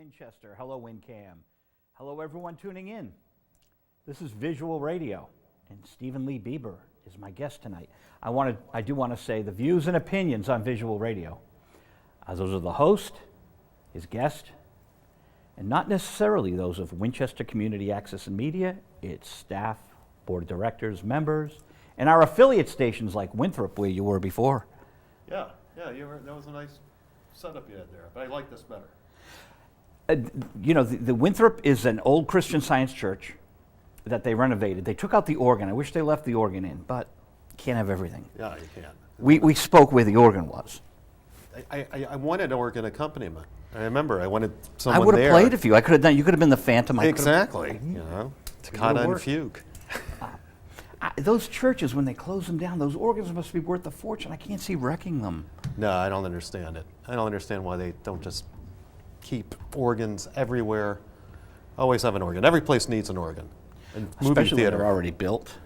Winchester. Hello, WinCam. Hello, everyone tuning in. This is Visual Radio, and Stephen Lee Beeber is my guest tonight. I do want to say the views and opinions on Visual Radio, those of the host, his guest, and not necessarily those of Winchester Community Access and Media, its staff, board of directors, members, and our affiliate stations like Winthrop, where you were before. Yeah, that was a nice setup you had there, but I like this better. The Winthrop is an old Christian Science church that they renovated. They took out the organ. I wish they left the organ in, but you can't have everything. Yeah, you can't. We spoke where the organ was. I wanted organ accompaniment. I remember I wanted someone there. I would have played if you. I could have done. You could have been the Phantom. Exactly. Toccata and fugue. Those churches, when they close them down, those organs must be worth a fortune. I can't see wrecking them. No, I don't understand it. I don't understand why they don't just keep organs everywhere. Always have an organ. Every place needs an organ. And especially when they're already built.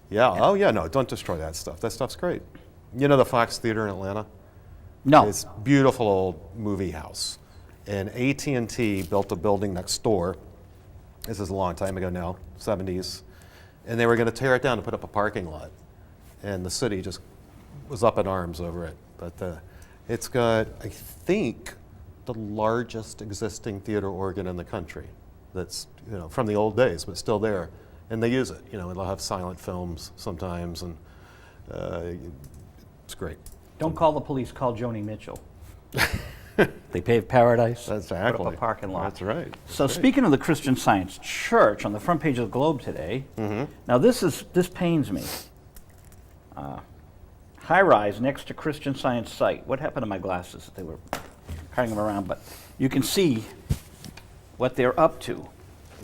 Yeah. Oh, yeah. No, don't destroy that stuff. That stuff's great. You know the Fox Theater in Atlanta? No. It's a beautiful old movie house. And AT&T built a building next door. This is a long time ago now, 70s. And they were going to tear it down and put up a parking lot. And the city just was up in arms over it. But it's got, I think, the largest existing theater organ in the country. That's from the old days, but still there. And they use it. They'll have silent films sometimes, and it's great. Don't call the police, call Joni Mitchell. They paved paradise, that's exactly. Put up a parking lot. That's right. So speaking of the Christian Science Church, on the front page of the Globe today, now this pains me. High rise next to Christian Science site. What happened to my glasses? They were carrying them around, but you can see what they're up to.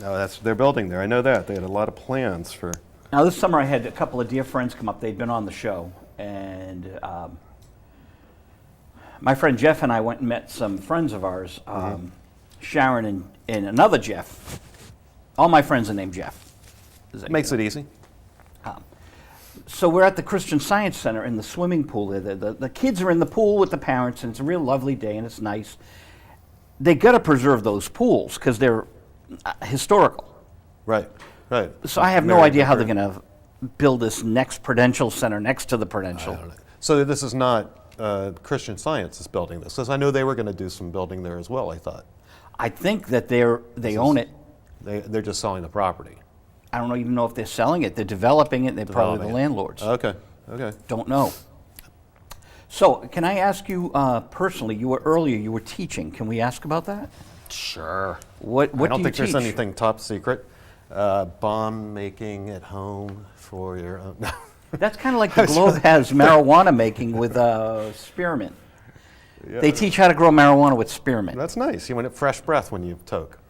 No, they're building there. I know that. They had a lot of plans for. Now this summer I had a couple of dear friends come up. They'd been on the show, and my friend Jeff and I went and met some friends of ours, Sharon and another Jeff. All my friends are named Jeff. Makes it easy. So we're at the Christian Science Center in the swimming pool. The kids are in the pool with the parents, and it's a real lovely day, and it's nice. They got to preserve those pools because they're historical. Right. So I have no idea how they're going to build this next Prudential Center next to the Prudential. I don't know. So this is not Christian Science is building this, because I know they were going to do some building there as well, I thought. I think that they own it. They're just selling the property. I don't even know if they're selling it. They're developing it. They're probably the landlords. Okay. Don't know. So can I ask you personally, you were teaching. Can we ask about that? Sure. What I don't do think you there's teach? anything top secret. Bomb making at home for your own. No. That's kind of like the Globe has marijuana making with spearmint. Yeah. They teach how to grow marijuana with spearmint. That's nice. You want it fresh breath when you toke.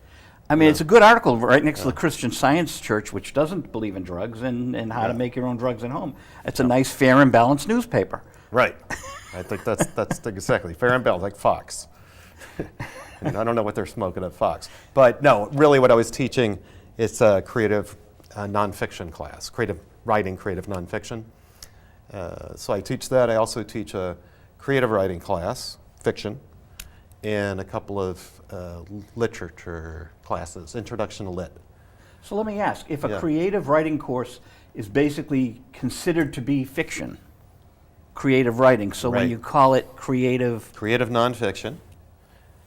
I mean, it's a good article right next to the Christian Science Church, which doesn't believe in drugs, and how to make your own drugs at home. It's a nice, fair, and balanced newspaper. Right. I think that's exactly fair and balanced, like Fox. And I don't know what they're smoking at Fox. But no, really what I was teaching is a creative nonfiction class, creative writing, creative nonfiction. So I teach that. I also teach a creative writing class, fiction, and a couple of literature classes, Introduction to Lit. So let me ask, if a creative writing course is basically considered to be fiction, creative writing, so when you call it creative nonfiction,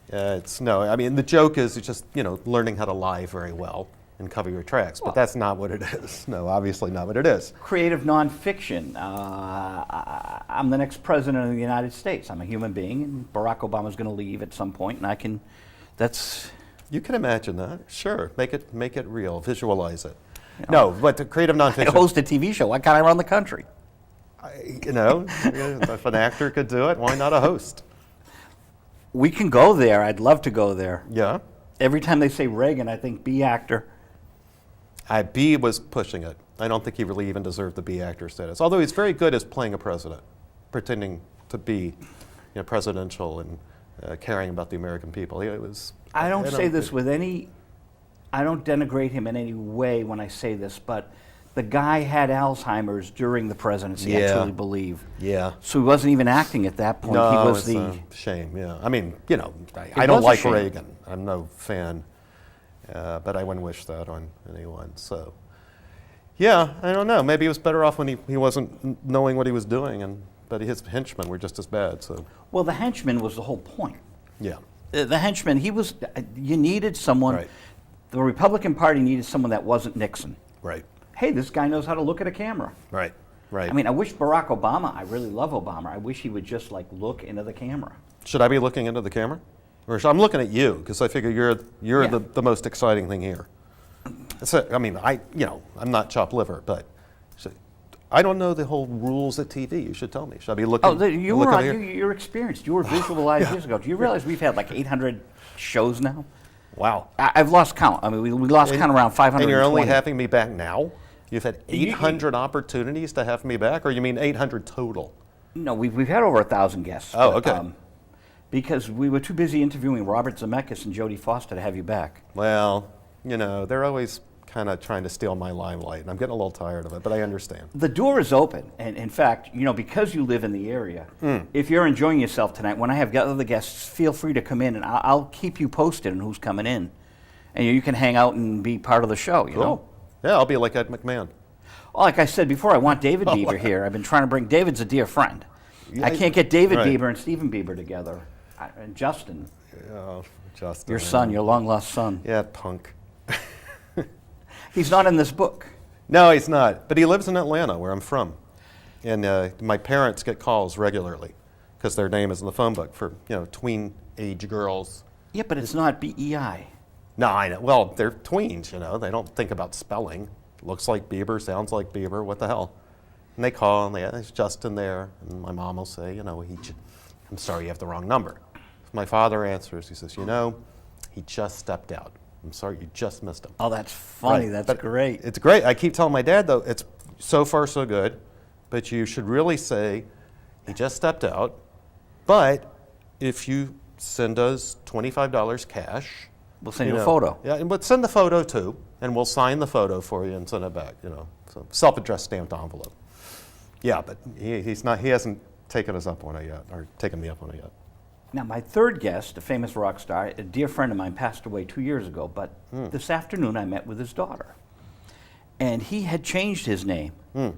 the joke is it's just, learning how to lie very well and cover your tracks, but that's not what it is. No, obviously not what it is. Creative nonfiction. I'm the next president of the United States. I'm a human being, and Barack Obama's going to leave at some point, and You can imagine that, sure. Make it real, visualize it. No, but the creative nonfiction. I host a TV show. Why can't I run the country? If an actor could do it, why not a host? We can go there. I'd love to go there. Yeah. Every time they say Reagan, I think B actor. B was pushing it. I don't think he really even deserved the B actor status. Although he's very good as playing a president, pretending to be presidential and caring about the American people. I don't say this with any. I don't denigrate him in any way when I say this, but The guy had Alzheimer's during the presidency, I Yeah. truly believe. Yeah. So he wasn't even acting at that point. No, He was it's the. a shame. Yeah. I mean, you know, I It don't was a like shame. Reagan. I'm no fan, but I wouldn't wish that on anyone. So, yeah, I don't know. Maybe he was better off when he wasn't knowing what he was doing, but his henchmen were just as bad. So, Well, the henchman was the whole point. yeah. The henchman, you needed someone, Right. the Republican Party needed someone that wasn't Nixon. Right. Hey, this guy knows how to look at a camera. Right. Right. I mean, I wish Barack Obama, I really love Obama, I wish he would just like look into the camera. Should I be looking into the camera? Or I'm looking at you because I figure you're Yeah. the most exciting thing here. I mean, I'm not chopped liver, but I don't know the whole rules of TV. You should tell me. Should I be looking? You were looking on, here? you're experienced. You were visualized years ago. Do you realize we've had like 800 shows now? Wow. I've lost count. I mean, we lost count around 520. And you're only having me back now? You've had You- 800 opportunities to have me back, or you mean 800 total? No, we've had over 1,000 guests. Oh, but, okay. Because we were too busy interviewing Robert Zemeckis and Jodie Foster to have you back. Well, they're always kind of trying to steal my limelight, and I'm getting a little tired of it, but I understand. The door is open, and in fact, because you live in the area, if you're enjoying yourself tonight, when I have other guests, feel free to come in, and I'll keep you posted on who's coming in, and you can hang out and be part of the show. You know. Yeah, I'll be like Ed McMahon. Well, like I said before, I want David Bieber here. I've been trying to bring. David's a dear friend. Yeah, I can't get David right. Bieber and Stephen Bieber together, and Justin, Oh, Justin. your son, your long lost son. Yeah, punk. He's not in this book. No, he's not. But he lives in Atlanta, where I'm from. And my parents get calls regularly because their name is in the phone book for, tween-age girls. Yeah, but it's not BEI. No, I know. Well, they're tweens, They don't think about spelling. Looks like Bieber, sounds like Bieber, what the hell? And they call, and there's Justin there. And my mom will say, I'm sorry, you have the wrong number. My father answers. He says, he just stepped out. I'm sorry, you just missed him. Oh, that's funny. Right. That's But great. It's great. I keep telling my dad, though, it's so far so good, but you should really say, he just stepped out, but if you send us $25 cash, We'll send you a photo. Yeah, but send the photo too, and we'll sign the photo for you and send it back, So self-addressed stamped envelope. Yeah, but he hasn't taken us up on it yet, or taken me up on it yet. Now, my third guest, a famous rock star, a dear friend of mine, passed away 2 years ago, but this afternoon I met with his daughter. And he had changed his name. And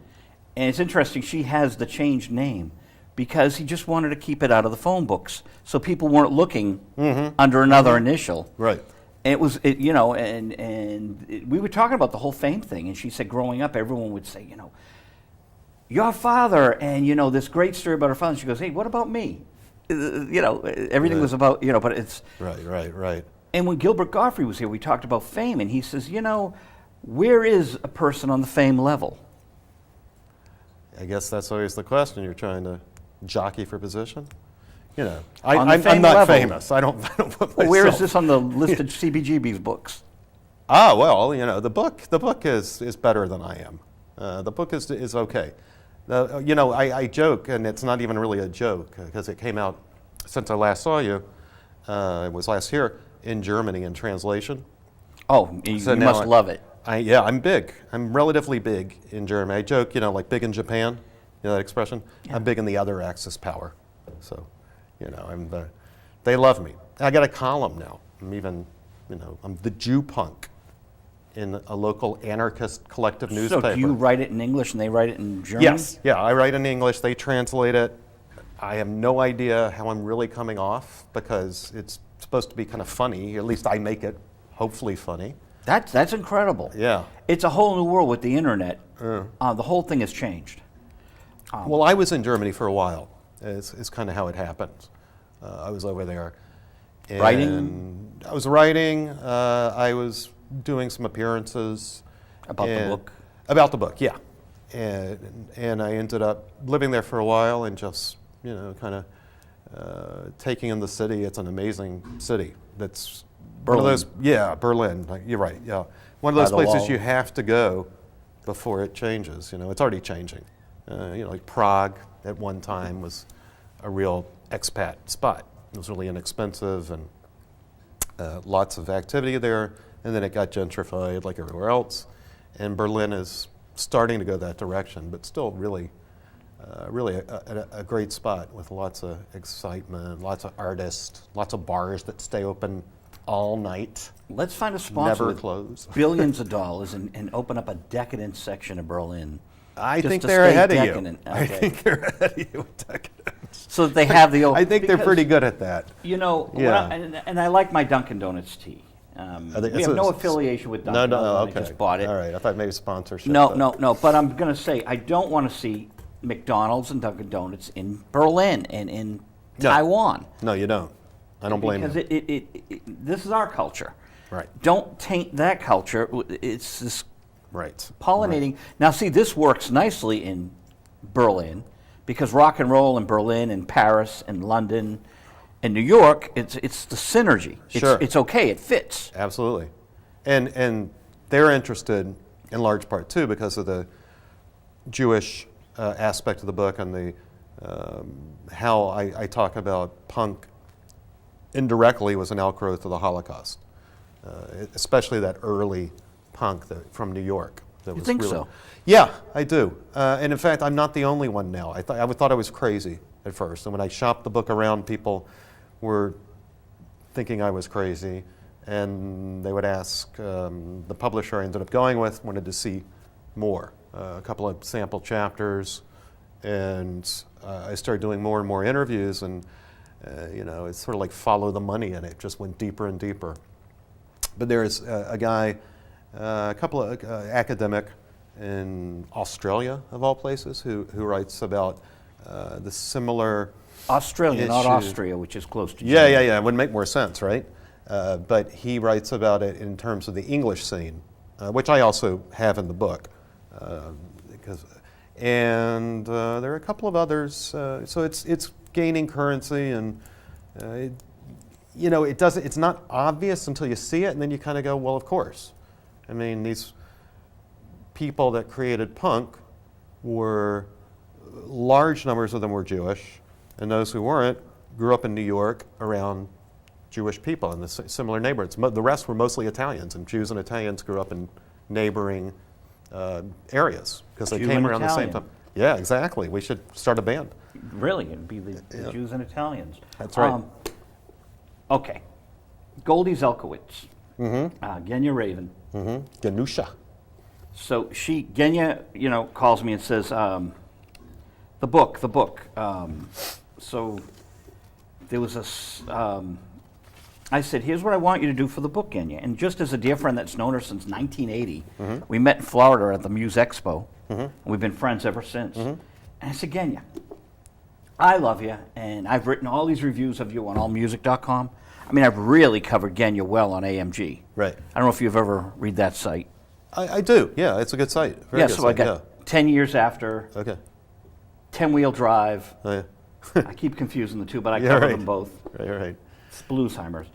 it's interesting, she has the changed name because he just wanted to keep it out of the phone books so people weren't looking under another initial. Right. And it was, we were talking about the whole fame thing, and she said growing up, everyone would say, your father, and, this great story about her father. And she goes, hey, what about me? Everything was about, but it's... Right. And when Gilbert Gottfried was here, we talked about fame, and he says, where is a person on the fame level? I guess that's always the question. You're trying to jockey for position? On the I'm fame not level. famous. I don't put myself... Well, where is this on the list of CBGB's books? Ah, well, the book is better than I am. The book is okay. I joke, and it's not even really a joke, because it came out since I last saw you. It was last year in Germany in translation. Oh, you So now must love it. I'm big. I'm relatively big in Germany. I joke, like big in Japan. You know that expression? Yeah. I'm big in the other Axis power. So, they love me. I got a column now. I'm the Jew punk in a local anarchist collective newspaper. So do you write it in English and they write it in German? Yes. Yeah, I write in English. They translate it. I have no idea how I'm really coming off because it's supposed to be kind of funny. At least I make it hopefully funny. That's incredible. Yeah. It's a whole new world with the internet. The whole thing has changed. Well, I was in Germany for a while. Is kind of how it happened. I was over there. And Writing? I was writing. I was doing some appearances. About the book? About the book, yeah. And I ended up living there for a while and just, kind of taking in the city. It's an amazing city. That's Berlin. one of those, yeah, Berlin. You're right, yeah. One of those By the places wall. you have to go before it changes. It's already changing. Like Prague at one time was a real expat spot. It was really inexpensive and lots of activity there. And then it got gentrified like everywhere else. And Berlin is starting to go that direction, but still really a great spot with lots of excitement, lots of artists, lots of bars that stay open all night. Let's find a sponsor Never with close. billions of dollars and open up a decadent section of Berlin. I just think to they're stay ahead of decadent. you. I Okay. think they're ahead of you with decadence. So that they have the old. I think they're because, pretty good at that. You know, Yeah. and I like my Dunkin' Donuts tea. We have no affiliation with Dunkin'. No, other than okay. I just bought it. All right, I thought maybe sponsorship. No, but- no. But I'm going to say I don't want to see McDonald's and Dunkin' Donuts in Berlin and in No. Taiwan. No, you don't. I don't blame Because you. this is our culture. Right. Don't taint that culture. It's this Right. pollinating. Now, see, this works nicely in Berlin because rock and roll in Berlin and Paris and London and New York, it's the synergy. Sure. It's okay. It fits. Absolutely. And they're interested in large part too because of the Jewish aspect of the book and the how I talk about punk indirectly was an outgrowth of the Holocaust, especially that early punk from New York. That You was think really, so? Yeah, I do. And in fact, I'm not the only one now. I thought I was crazy at first. And when I shopped the book around, people were thinking I was crazy. And they would ask, the publisher I ended up going with wanted to see more, a couple of sample chapters. And I started doing more and more interviews. And, it's sort of like follow the money. And it just went deeper and deeper. But there's a guy, a couple of academic in Australia, of all places, who writes about the similar Australia, not issue. Austria, which is close to Yeah, Germany. It would make more sense, right? But he writes about it in terms of the English scene, which I also have in the book. And there are a couple of others. So it's gaining currency, and it's not obvious until you see it, and then you kind of go, well, of course. I mean, these people that created punk were, large numbers of them were Jewish, and those who weren't grew up in New York around Jewish people in the similar neighborhoods. The rest were mostly Italians, and Jews and Italians grew up in neighboring areas because they Jew came and around the same Italian. time. Yeah, exactly. We should start a band. Really, it'd be the Yeah. Jews and Italians. That's right. Okay. Goldie Zelkowitz, Genya Raven. Ganusha. So Genya, calls me and says, the book. So there was I said, here's what I want you to do for the book, Genya. And just as a dear friend that's known her since 1980, we met in Florida at the Muse Expo, and we've been friends ever since. And I said, Genya, I love you, and I've written all these reviews of you on allmusic.com. I mean, I've really covered Genya well on AMG. Right. I don't know if you've ever read that site. I do. Yeah, it's a good site. Very Yeah, good so site. I got 10 years after, Yeah. Okay. 10-wheel drive. Oh, yeah. I keep confusing the two, but I Yeah, cover right. them both. Right. It's Bluesheimer's.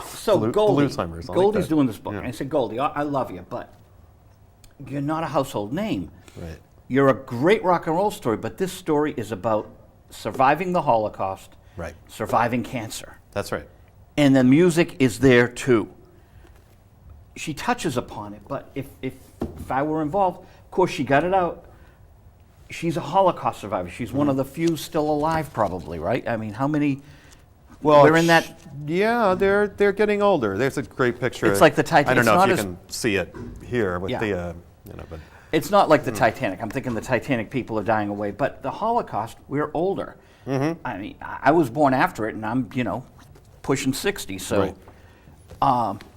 So Bluesheimer's, I like Goldie's that. doing this book. Yeah. And I said, Goldie, I love you, but you're not a household name. Right. You're a great rock and roll story, but this story is about surviving the Holocaust, Right. surviving cancer. That's right. And the music is there too. She touches upon it, but if I were involved, of course she got it out. She's a Holocaust survivor. She's one of the few still alive, probably, right? I mean, how many? Well, we're in that. Yeah, they're getting older. There's a great picture. It's like the Titanic. I don't It's know not if you as- can see it here with Yeah. but It's not like the Titanic. I'm thinking the Titanic people are dying away, but the Holocaust, we're older. I mean, I was born after it, and I'm pushing 60. So. Right.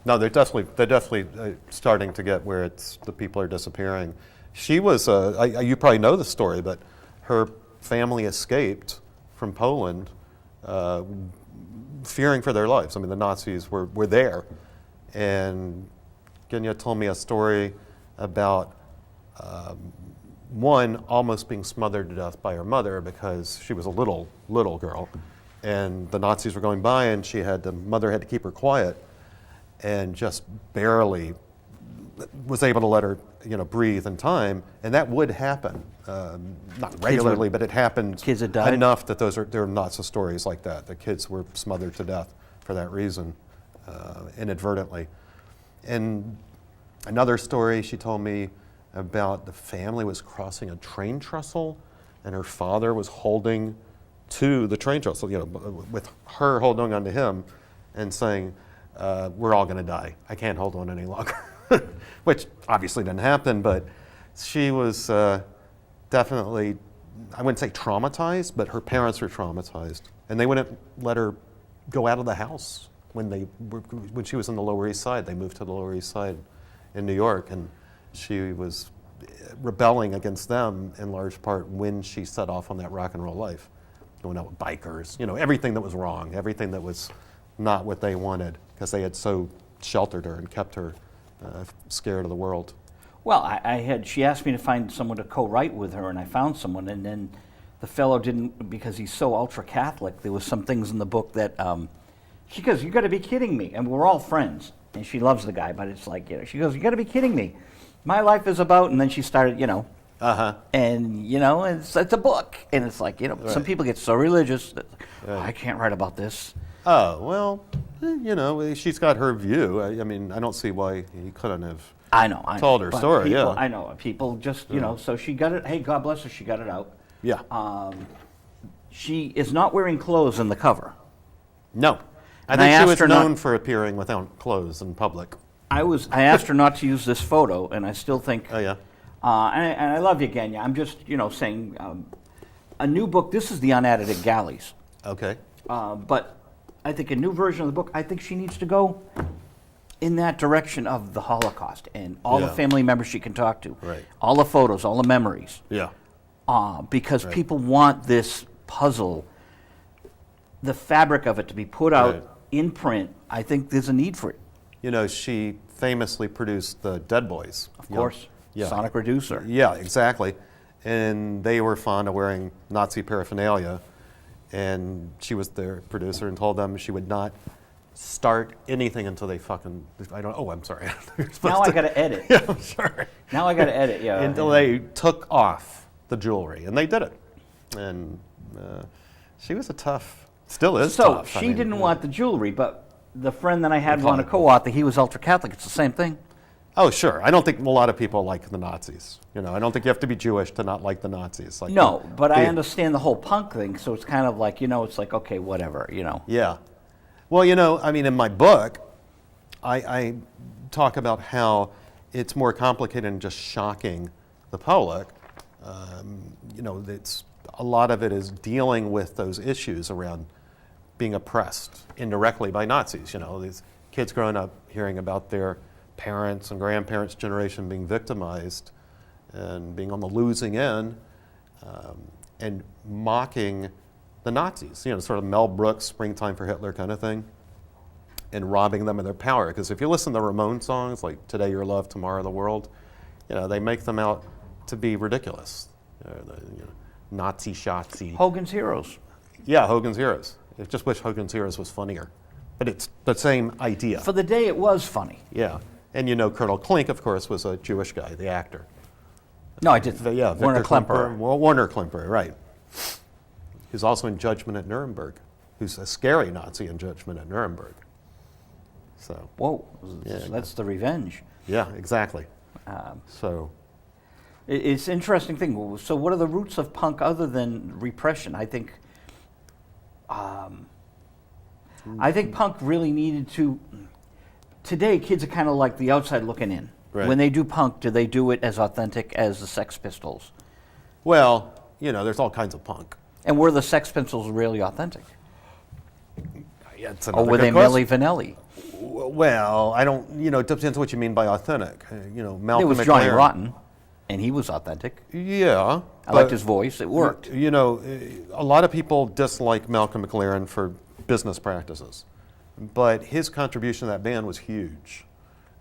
No, they're definitely starting to get where the people are disappearing. She was, you probably know the story, but her family escaped from Poland, fearing for their lives. I mean, the Nazis were there, and Genya told me a story about one almost being smothered to death by her mother because she was a little girl, and the Nazis were going by, and the mother had to keep her quiet, and just barely was able to let her, breathe in time, and that would happen, not regularly, but it happened kids had died? enough that there are lots of stories like that. The kids were smothered to death for that reason, inadvertently. And another story she told me about the family was crossing a train trestle, and her father was holding to the train trestle, with her holding on to him and saying, we're all going to die. I can't hold on any longer. Which obviously didn't happen, but she was definitely, I wouldn't say traumatized, but her parents were traumatized. And they wouldn't let her go out of the house when she was on the Lower East Side. They moved to the Lower East Side in New York, and she was rebelling against them in large part when she set off on that rock and roll life. Going out with bikers, everything that was wrong, everything that was not what they wanted, because they had so sheltered her and kept her scared of the world. Well, she asked me to find someone to co-write with her, and I found someone, and then the fellow didn't, because he's so ultra-Catholic, there was some things in the book that, she goes, you got to be kidding me, and we're all friends, and she loves the guy, but it's like, she goes, you got to be kidding me. My life is about, and then she started, and, it's a book. And it's like, some people get so religious that, I can't write about this. Oh, well, she's got her view. I mean, I don't see why he couldn't have told her story. People, I know. People just, so she got it. Hey, God bless her, she got it out. Yeah. She is not wearing clothes in the cover. No. I think she was known for appearing without clothes in public. I asked her not to use this photo, and I still think... Oh, yeah. And I love you, Genya. I'm just, saying a new book. This is the unedited galleys. Okay. But I think a new version of the book, I think she needs to go in that direction of the Holocaust and all the family members she can talk to. Right. All the photos, all the memories. Yeah. Because people want this puzzle, the fabric of it to be put out in print. I think there's a need for it. She famously produced the Dead Boys. Of course. Yeah. Sonic Reducer. Yeah, exactly. And they were fond of wearing Nazi paraphernalia. And she was their producer and told them she would not start anything until they I'm sorry. Now I got to edit. Yeah, I'm sorry. Now I got to edit, yeah. Until they took off the jewelry. And they did it. And she was still is tough. So she didn't want the jewelry, but the friend that I had want to co-author, he was ultra-Catholic. It's the same thing. Oh, sure. I don't think a lot of people like the Nazis. I don't think you have to be Jewish to not like the Nazis. No, but I understand the whole punk thing, so it's kind of like, it's like, okay, whatever, Yeah. Well, in my book, I talk about how it's more complicated than just shocking the public. It's a lot of it is dealing with those issues around being oppressed indirectly by Nazis. These kids growing up hearing about their parents and grandparents' generation being victimized and being on the losing end, and mocking the Nazis, sort of Mel Brooks, Springtime for Hitler kind of thing, and robbing them of their power. Because if you listen to Ramones songs like Today Your Love, Tomorrow the World, they make them out to be ridiculous. Nazi Shotzi. Hogan's Heroes. Yeah, Hogan's Heroes. I just wish Hogan's Heroes was funnier. But it's the same idea. For the day, it was funny. Yeah. And Colonel Klink, of course, was a Jewish guy, the actor. No, I didn't. Yeah, Werner Klemperer. Well, Werner Klemperer, right. Who's also in Judgment at Nuremberg, who's a scary Nazi in Judgment at Nuremberg. So. Whoa, that's the revenge. Yeah, exactly. It's an interesting thing. So what are the roots of punk other than repression? I think punk really needed to... Today, kids are kind of like the outside looking in. Right. When they do punk, do they do it as authentic as the Sex Pistols? Well, there's all kinds of punk. And were the Sex Pistols really authentic? Yeah, or were they Milli Vanilli? Well, I don't, it depends what you mean by authentic. Malcolm It was McLaren. Johnny Rotten, and he was authentic. Yeah. I liked his voice. It worked. A lot of people dislike Malcolm McLaren for business practices. But his contribution to that band was huge.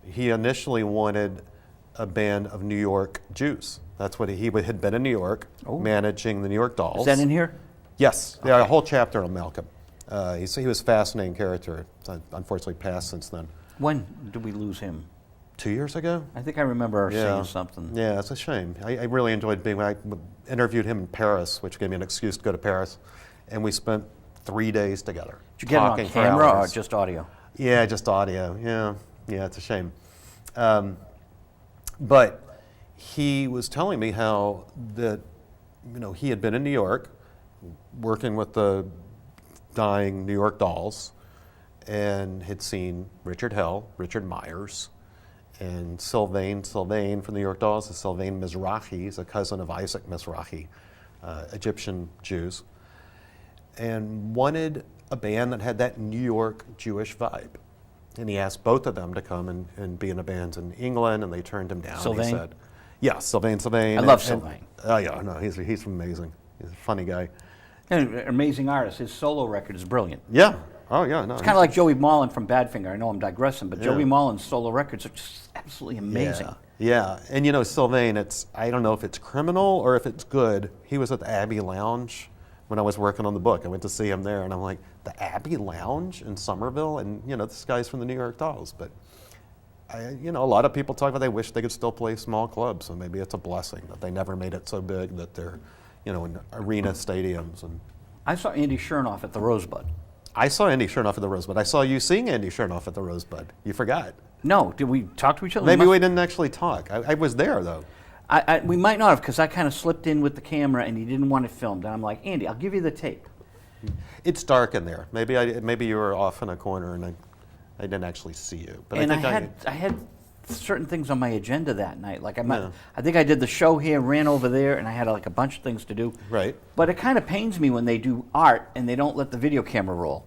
He initially wanted a band of New York Jews. That's what he had been in New York, managing the New York Dolls. Is that in here? Yes. Okay. There's a whole chapter on Malcolm. He was a fascinating character. Unfortunately passed since then. When did we lose him? 2 years ago? I think I remember saying something. Yeah, it's a shame. I really enjoyed I interviewed him in Paris, which gave me an excuse to go to Paris, and we spent 3 days together. Did you get it on camera or just audio? Yeah, just audio. Yeah, it's a shame. But he was telling me how that, he had been in New York working with the dying New York Dolls and had seen Richard Hell, Richard Myers, and Sylvain from the New York Dolls is Sylvain Mizrahi. He's a cousin of Isaac Mizrahi, Egyptian Jews, and wanted a band that had that New York Jewish vibe. And he asked both of them to come and be in a band in England, and they turned him down. Sylvain? He said, yeah, Sylvain. I love Sylvain. Oh yeah, no, he's amazing. He's a funny guy. And an amazing artist. His solo record is brilliant. Yeah. Oh yeah, no. It's kind of like Joey Mullen from Badfinger. I know I'm digressing, but Joey Mullen's solo records are just absolutely amazing. Yeah. And Sylvain, I don't know if it's criminal or if it's good. He was at the Abbey Lounge when I was working on the book. I went to see him there, and I'm like, the Abbey Lounge in Somerville? And, this guy's from the New York Dolls. But, a lot of people talk about they wish they could still play small clubs, so maybe it's a blessing that they never made it so big that they're, in arena stadiums. And I saw Andy Chernoff at the Rosebud. I saw Andy Chernoff at the Rosebud. I saw you seeing Andy Chernoff at the Rosebud. You forgot. No, did we talk to each other? Maybe we didn't actually talk. I was there, though. We might not have, because I kind of slipped in with the camera and he didn't want it filmed. And I'm like, Andy, I'll give you the tape. It's dark in there. Maybe you were off in a corner and I didn't actually see you. But And I had certain things on my agenda that night. Like I think I did the show here, ran over there, and I had like a bunch of things to do. Right. But it kind of pains me when they do art and they don't let the video camera roll.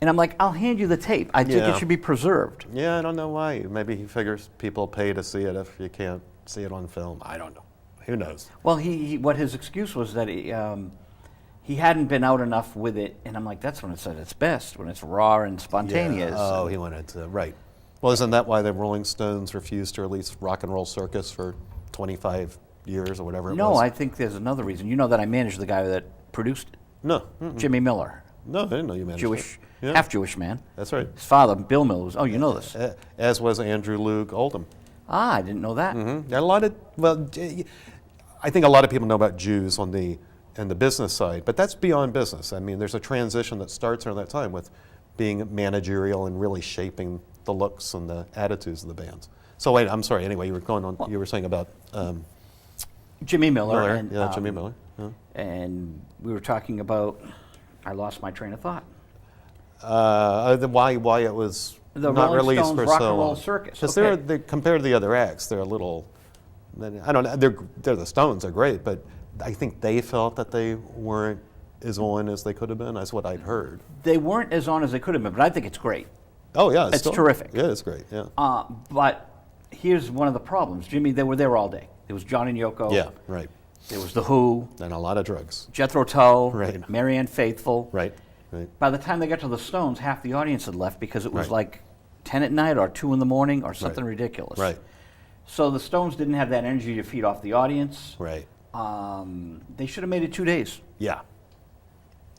And I'm like, I'll hand you the tape. I think it should be preserved. Yeah, I don't know why. Maybe he figures people pay to see it if you can't see it on film. I don't know. Who knows? Well, what his excuse was that he hadn't been out enough with it, and I'm like, that's when it's at its best, when it's raw and spontaneous. Yeah. Oh, he wanted to, right. Well, isn't that why the Rolling Stones refused to release Rock and Roll Circus for 25 years or whatever it was? No, I think there's another reason. You know that I managed the guy that produced it. No. Jimmy Miller. No, I didn't know you managed Jewish, it. Yeah. half Jewish man. That's right. His father, Bill Miller, was, you know this. As was Andrew Loog Oldham. Ah, I didn't know that. Mm-hmm. I think a lot of people know about Jews on the business side, but that's beyond business. I mean, there's a transition that starts around that time with being managerial and really shaping the looks and the attitudes of the bands. So wait, I'm sorry. Anyway, you were going on. You were saying about Jimmy Miller. And, Jimmy Miller. Yeah. And we were talking about. I lost my train of thought. Why it was the not Rolling released Stones for Rock so and Roll long. Circus. Because Okay. they're compared to the other acts, they're a little. I don't know. They're the Stones are great, but I think they felt that they weren't as on as they could have been. That's what I'd heard. They weren't as on as they could have been, but I think it's great. Oh yeah, It's terrific. Yeah, it's great. Yeah. But here's one of the problems. Jimmy, they were there all day. There was John and Yoko. Yeah. Right. There was The Who. And a lot of drugs. Jethro Tull. Right. Marianne Faithfull. Right. Right. By the time they got to the Stones, half the audience had left because it was Right. like 10 at night or 2 in the morning or something ridiculous. Right. So the Stones didn't have that energy to feed off the audience. Right. They should have made it 2 days. Yeah.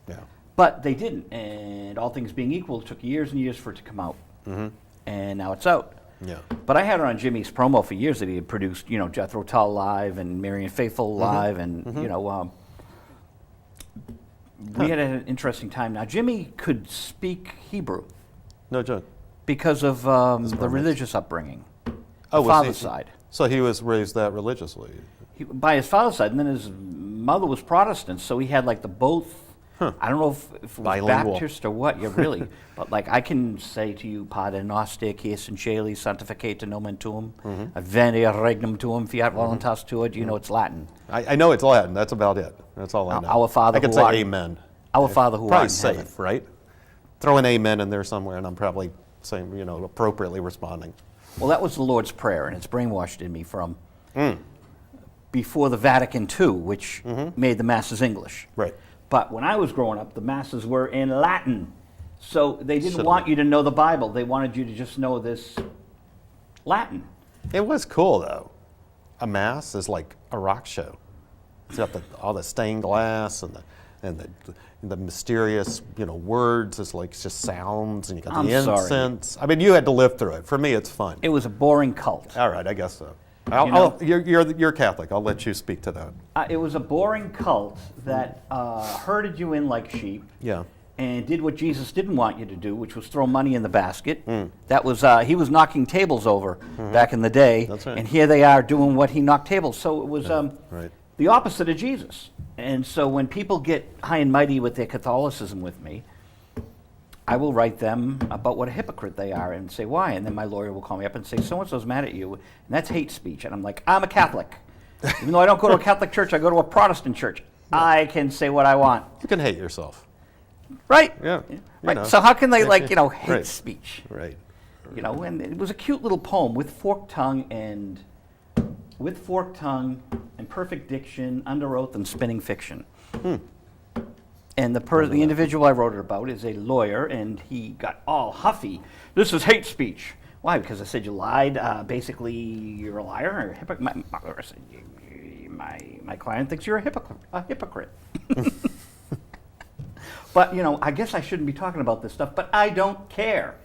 Yeah. But they didn't. And all things being equal, it took years and years for it to come out. Mm-hmm. And now it's out. Yeah. But I had it on Jimmy's promo for years that he had produced, Jethro Tull live and Marianne Faithfull live, and we had an interesting time. Now Jimmy could speak Hebrew No joke. because of the religious upbringing. Oh, was father's he- side. So he was raised that religiously. By his father's side, and then his mother was Protestant, so he had like the both. I don't know if it was Bilingual. Baptist or what. Yeah, really. But like I can say to you, Pater Noster, qui es in caeli, sanctificate nomen tuum, advenia regnum tuum, fiat voluntas tua. Do you know it's Latin? I know it's Latin. That's about it. That's all I know. Our Father I can who say art- amen. Our Father who art Probably in safe, heaven. right? Throw an amen in there somewhere, and I'm probably saying, appropriately responding. Well, that was the Lord's Prayer, and it's brainwashed in me from before the Vatican II, which made the Masses English. Right. But when I was growing up, the Masses were in Latin. So they didn't Should've want been. you to know the Bible. They wanted you to just know this Latin. It was cool, though. A mass is like a rock show. It's got all the stained glass and the mysterious, words. It's like just sounds, and you got the I'm sorry. incense. I mean, you had to live through it. For me, it's fun. It was a boring cult. All right, I guess so. know? You're Catholic. I'll let you speak to that. It was a boring cult that herded you in like sheep. Yeah. and did what Jesus didn't want you to do, which was throw money in the basket. That was he was knocking tables over back in the day, That's right. and here they are doing what he knocked tables. So it was right. the opposite of Jesus. And so when people get high and mighty with their Catholicism with me, I will write them about what a hypocrite they are and say why. And then my lawyer will call me up and say, so-and-so's mad at you, and that's hate speech. And I'm like, I'm a Catholic. Even though I don't go to a Catholic church, I go to a Protestant church. I can say what I want. You can hate yourself. Right? Yeah. Right. know. So how can they, hate Right. speech? Right. And it was a cute little poem with forked tongue and perfect diction, under oath and spinning fiction. And the individual I wrote it about is a lawyer, and he got all huffy. This is hate speech. Why? Because I said you lied. Basically, you're a liar or a hypocrite. My client thinks you're a hypocrite. But, I guess I shouldn't be talking about this stuff, but I don't care.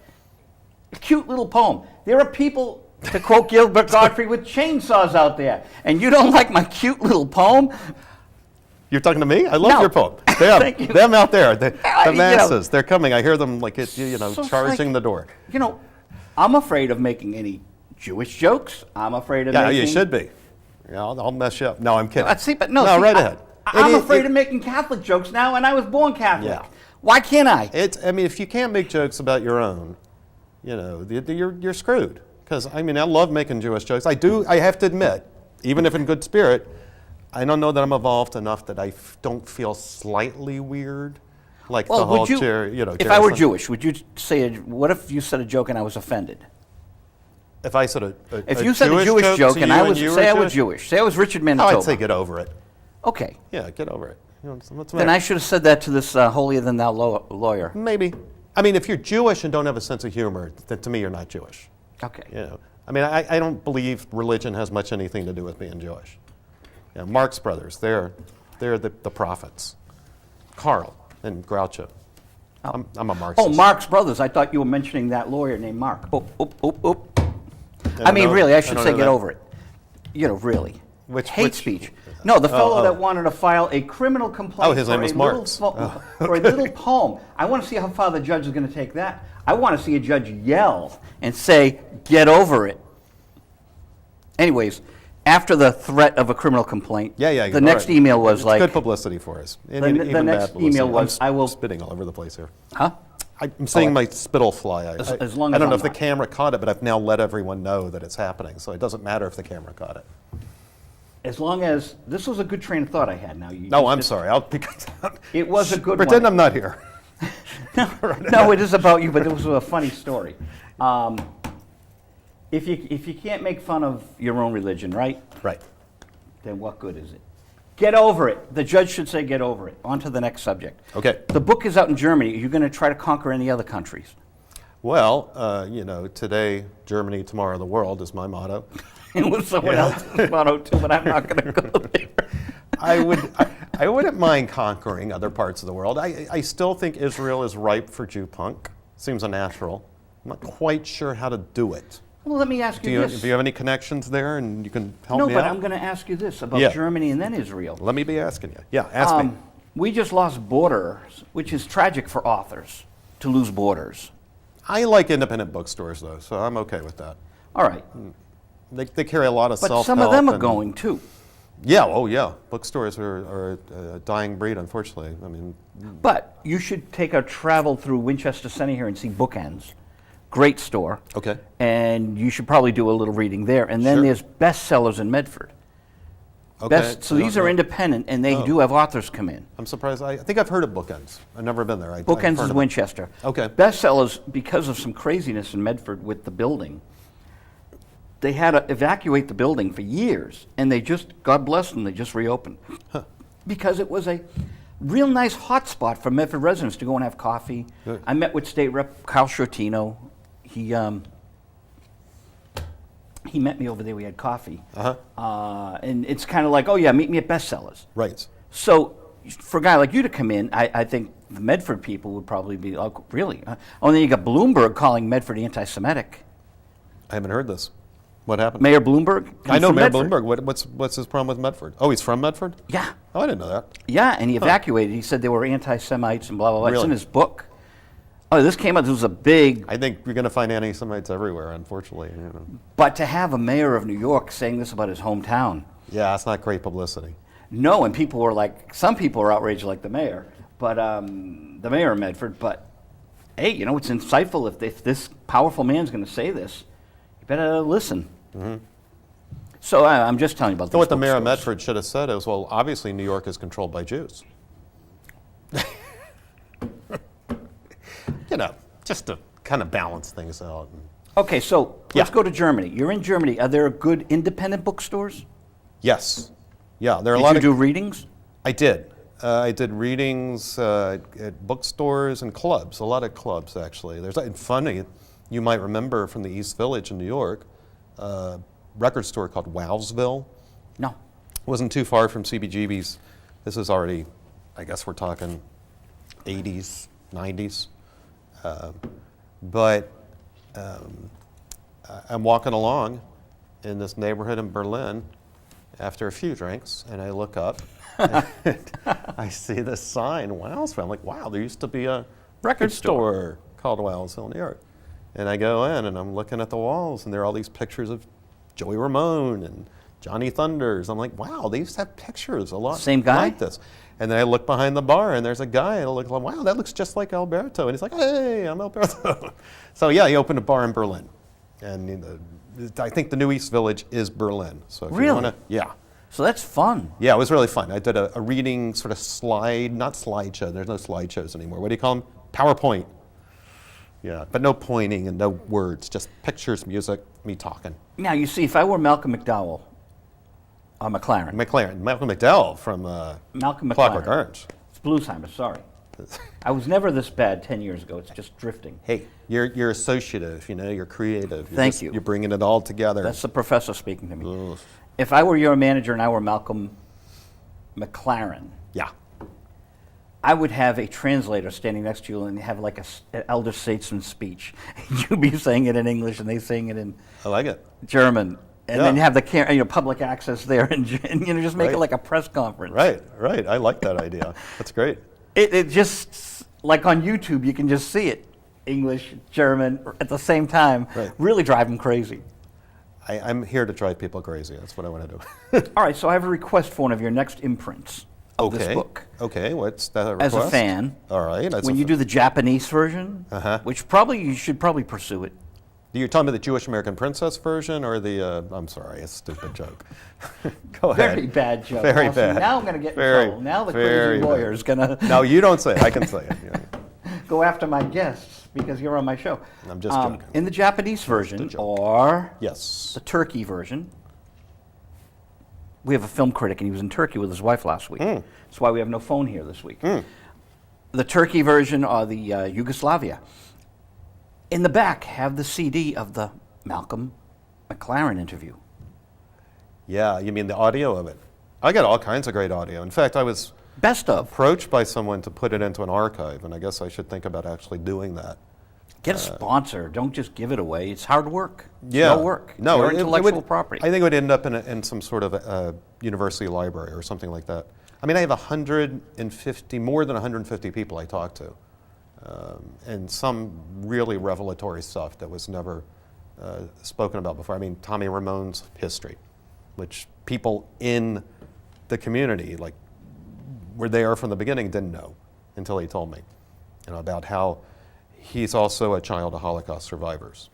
A cute little poem. There are people, to quote Gilbert Godfrey, with chainsaws out there, and you don't like my cute little poem? You're talking to me? I love No. your poem. Thank you. Them out there, the You know. masses, they're coming. I hear them So it's charging like, the door. I'm afraid of making any Jewish jokes. I'm afraid of Yeah, making... you should be. Yeah, I'll mess you up. No, I'm kidding. See, but no, right ahead. I'm afraid of making Catholic jokes now, and I was born Catholic. Yeah. Why can't I? If you can't make jokes about your own, you're screwed. Because I love making Jewish jokes. I have to admit, even if in good spirit, I don't know that I'm evolved enough that I don't feel slightly weird, like the whole chair. If I were Jewish, would you say? What if you said a joke and I was offended? If I said If you said a Jewish joke to and you I was you say I were was Jewish, say I was Richard Manitoba. I'd say get over it. Okay. Yeah, get over it. What's the Then matter? I should have said that to this holier than thou lawyer. Maybe. If you're Jewish and don't have a sense of humor, then to me you're not Jewish. Okay. I don't believe religion has much anything to do with being Jewish. Marx Brothers, they're the prophets. Carl and Groucho. I'm a Marxist. Oh, Marx Brothers. I thought you were mentioning that lawyer named Mark. Really, I should don't say know get that. over it. Really. Which- Hate which- speech. No, the fellow oh. that wanted to file a criminal complaint his name was Marx. for a little poem. I want to see how far the judge is going to take that. I want to see a judge yell and say, get over it. Anyways, after the threat of a criminal complaint, Yeah. the next email was it's like... good publicity for us. The next email was, I will... Spitting all over the place here. Huh? I'm seeing my spittle fly. As long I as don't know I'm if the not. camera caught it, but I've now let everyone know that it's happening, so it doesn't matter if the camera caught it. As long as... This was a good train of thought I had now. No, I'm sorry. It was a good Pretend one. I'm not here. No, it is about you, but it was a funny story. If you can't make fun of your own religion, right? Right. Then what good is it? Get over it. The judge should say get over it. On to the next subject. Okay. The book is out in Germany. Are you going to try to conquer any other countries? Well, today, Germany, tomorrow, the world is my motto. It was someone else's motto too, but I'm not going to go there. I wouldn't mind conquering other parts of the world. I still think Israel is ripe for Jew punk. Seems unnatural. I'm not quite sure how to do it. Well, let me ask you this. Do you have any connections there, and you can help me No, but out? I'm going to ask you this about Germany and then Israel. Let me be asking you. Yeah, ask me. We just lost Borders, which is tragic for authors to lose Borders. I like independent bookstores, though, so I'm okay with that. All right. They carry a lot of But self-help. some of them are going too. Yeah, oh yeah. Bookstores are a dying breed, unfortunately. But you should take a travel through Winchester Center here and see Bookends. Great store. Okay. And you should probably do a little reading there. And then Sure. there's bestsellers in Medford. Okay. So these are independent, and they do have authors come in. I'm surprised. I think I've heard of Bookends. I've never been there. I've Bookends heard is of it. Winchester. Okay. Bestsellers, because of some craziness in Medford with the building, they had to evacuate the building for years, and they just, God bless them, they just reopened. Because it was a real nice hot spot for Medford residents to go and have coffee. Good. I met with State Rep Carl Shortino. He met me over there. We had coffee. And it's kind of like, oh yeah, meet me at Bestsellers. Right. So for a guy like you to come in, I think the Medford people would probably be, oh, really? Oh, and then you got Bloomberg calling Medford anti-Semitic. I haven't heard this. What happened? Mayor Bloomberg. I comes know from Mayor Medford. Bloomberg. What's his problem with Medford? Oh, he's from Medford? Yeah. Oh, I didn't know that. Yeah, and he evacuated. He said they were anti-Semites and blah, blah, blah. It's Really? in his book. Oh, this came out, this was a big, I think you're going to find anti-Semites everywhere, unfortunately. but to have a mayor of New York saying this about his hometown, Yeah, it's not great publicity. no, and people were like, some people were outraged like the mayor, but the mayor of Medford, but hey, you know, it's insightful if this powerful man's going to say this, you better listen. So I'm just telling you about So these what the mayor of bookstores. Medford should have said is, well, obviously New York is controlled by Jews. You know, just to kind of balance things out. Okay, so let's Yeah. go to Germany. You're in Germany. Are there good independent bookstores? Yes. Yeah, there are a Did lot you of... do readings? I did. I did readings at bookstores and clubs, a lot of clubs, actually. There's, and funny, you might remember from the East Village in New York, a record store called Wowsville. No. It wasn't too far from CBGB's. This is already, I guess we're talking 80s, 90s. But I'm walking along in this neighborhood in Berlin after a few drinks, and I look up, and I see this sign, Wowsville. I'm like, wow, there used to be a record store called Wowsville, New York. And I go in, and I'm looking at the walls, and there are all these pictures of Joey Ramone and Johnny Thunders. I'm like, wow, they used to have pictures a lot Same guy? like this. And then I look behind the bar, and there's a guy, and I look, wow, that looks just like Alberto. And he's like, hey, I'm Alberto. So yeah, he opened a bar in Berlin. And I think the new East Village is Berlin. So if Really? you wanna, yeah. So that's fun. Yeah, it was really fun. I did a reading sort of slide, not slideshow, there's no slideshows anymore. What do you call them? PowerPoint. Yeah, but no pointing and no words, just pictures, music, me talking. Now, you see, if I were Malcolm McDowell, McLaren. Malcolm McDowell from Malcolm McLaren. Clockwork Orange. It's Bluesheimer, sorry. I was never this bad 10 years ago. It's just drifting. Hey, you're associative, you know, you're creative. Thank you. You're bringing it all together. That's the professor speaking to me. Ugh. If I were your manager and I were Malcolm McLaren, Yeah. I would have a translator standing next to you and have like an elder statesman speech. You'd be saying it in English and they saying it in I like it. German. And Yeah. then you have the public access there and you know, just make it Right. like a press conference. Right. I like that idea. That's great. It just, like on YouTube, you can just see it. English, German, at the same time. Right. Really drive them crazy. I'm here to drive people crazy. That's what I want to do. All right, so I have a request for one of your next imprints of this book. Okay, what's that request? As a fan, All right. when you do the Japanese version, which you should probably pursue it. You're talking about the Jewish American Princess version or the, I'm sorry, it's a stupid joke. Go ahead. Very bad joke. Very Now, see, bad. now I'm going to get in Very, trouble. Now the very crazy bad. lawyer is going to No, you don't say it. I can say it. Yeah. go after my guests because you're on my show. I'm just joking. In the Japanese version joke. or Yes. the Turkey version, we have a film critic and he was in Turkey with his wife last week. That's why we have no phone here this week. The Turkey version or the Yugoslavia. In the back, have the CD of the Malcolm McLaren interview. Yeah, you mean the audio of it? I got all kinds of great audio. In fact, I was Best of. approached by someone to put it into an archive, and I guess I should think about actually doing that. Get a sponsor. Don't just give it away. It's hard work. It's Yeah. no work. It's No, your it intellectual would, property. I think it would end up in some sort of a university library or something like that. I mean, I have 150, more than 150 people I talk to, and some really revelatory stuff that was never spoken about before. I mean, Tommy Ramone's history, which people in the community, like where they are from the beginning, didn't know until he told me, you know, about how he's also a child of Holocaust survivors.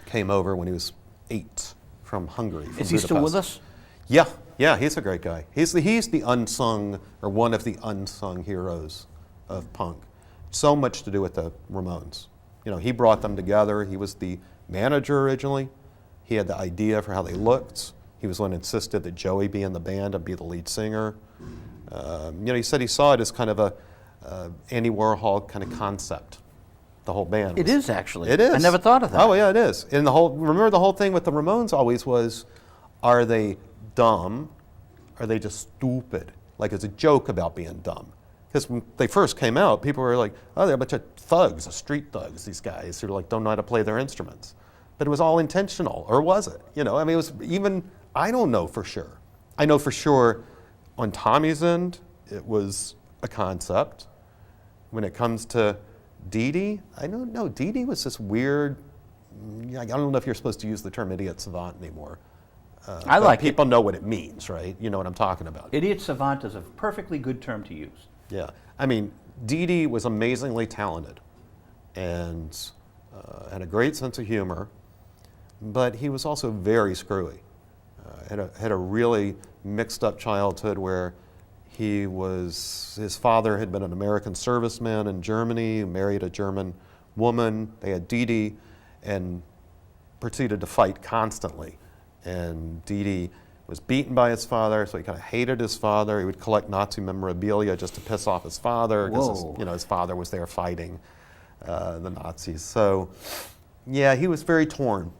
Came over when he was 8 from Hungary. From Is he still with Budapest. us? Yeah, he's a great guy. He's the unsung, or one of the unsung heroes of punk. So much to do with the Ramones. You know, he brought them together. He was the manager originally. He had the idea for how they looked. He was the one who insisted that Joey be in the band and be the lead singer. You know, he said he saw it as kind of a Andy Warhol kind of concept. The whole band. It is actually. It is. I never thought of that. Oh yeah, it is. And remember the whole thing with the Ramones always was, are they dumb? Are they just stupid? Like it's a joke about being dumb. Because when they first came out, people were like, oh, they're a bunch of thugs, street thugs, these guys who like don't know how to play their instruments. but it was all intentional, or was it? You know, I mean, it was even, I don't know for sure. I know for sure on Tommy's end, it was a concept. When it comes to Dee Dee, I don't know. Dee Dee was this weird, I don't know if you're supposed to use the term idiot savant anymore. I like it. People know what it means, right? You know what I'm talking about. Idiot savant is a perfectly good term to use. Yeah. I mean, Dee Dee was amazingly talented and had a great sense of humor, but he was also very screwy. Had a really mixed up childhood where his father had been an American serviceman in Germany, married a German woman. They had Dee Dee and proceeded to fight constantly. And Dee Dee was beaten by his father, so he kind of hated his father. He would collect Nazi memorabilia just to piss off his father because his father was there fighting the Nazis. So, yeah, he was very torn,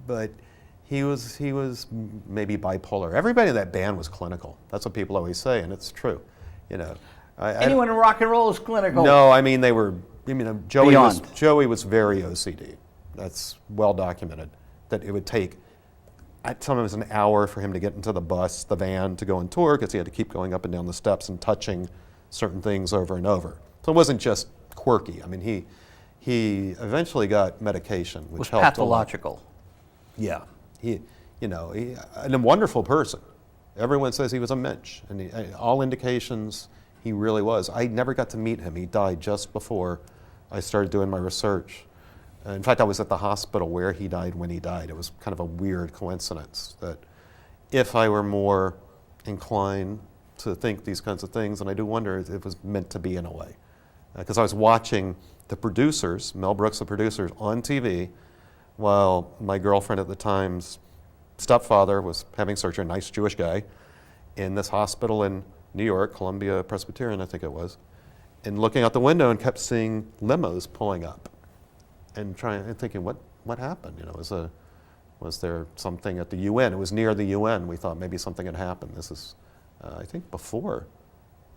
but he was maybe bipolar. Everybody in that band was clinical. That's what people always say, and it's true. You know, Anyone in rock and roll is clinical. No, I mean they were. I mean Joey Beyond. was very OCD. That's well documented. That it would take sometimes an hour for him to get into the van to go on tour because he had to keep going up and down the steps and touching certain things over and over. So it wasn't just quirky. I mean he eventually got medication, which was helped pathological. a lot. Yeah. He and a wonderful person. Everyone says he was a mensch, and all indications he really was. I never got to meet him. He died just before I started doing my research. In fact, I was at the hospital where he died when he died. It was kind of a weird coincidence that if I were more inclined to think these kinds of things, and I do wonder if it was meant to be in a way. Because I was watching the producers, Mel Brooks, the producers, on TV, while my girlfriend at the time's stepfather was having surgery, a nice Jewish guy, in this hospital in New York, Columbia Presbyterian, I think it was, and looking out the window and kept seeing limos pulling up, and thinking, what happened? You know, was there something at the UN? It was near the UN. We thought maybe something had happened. This is, I think, before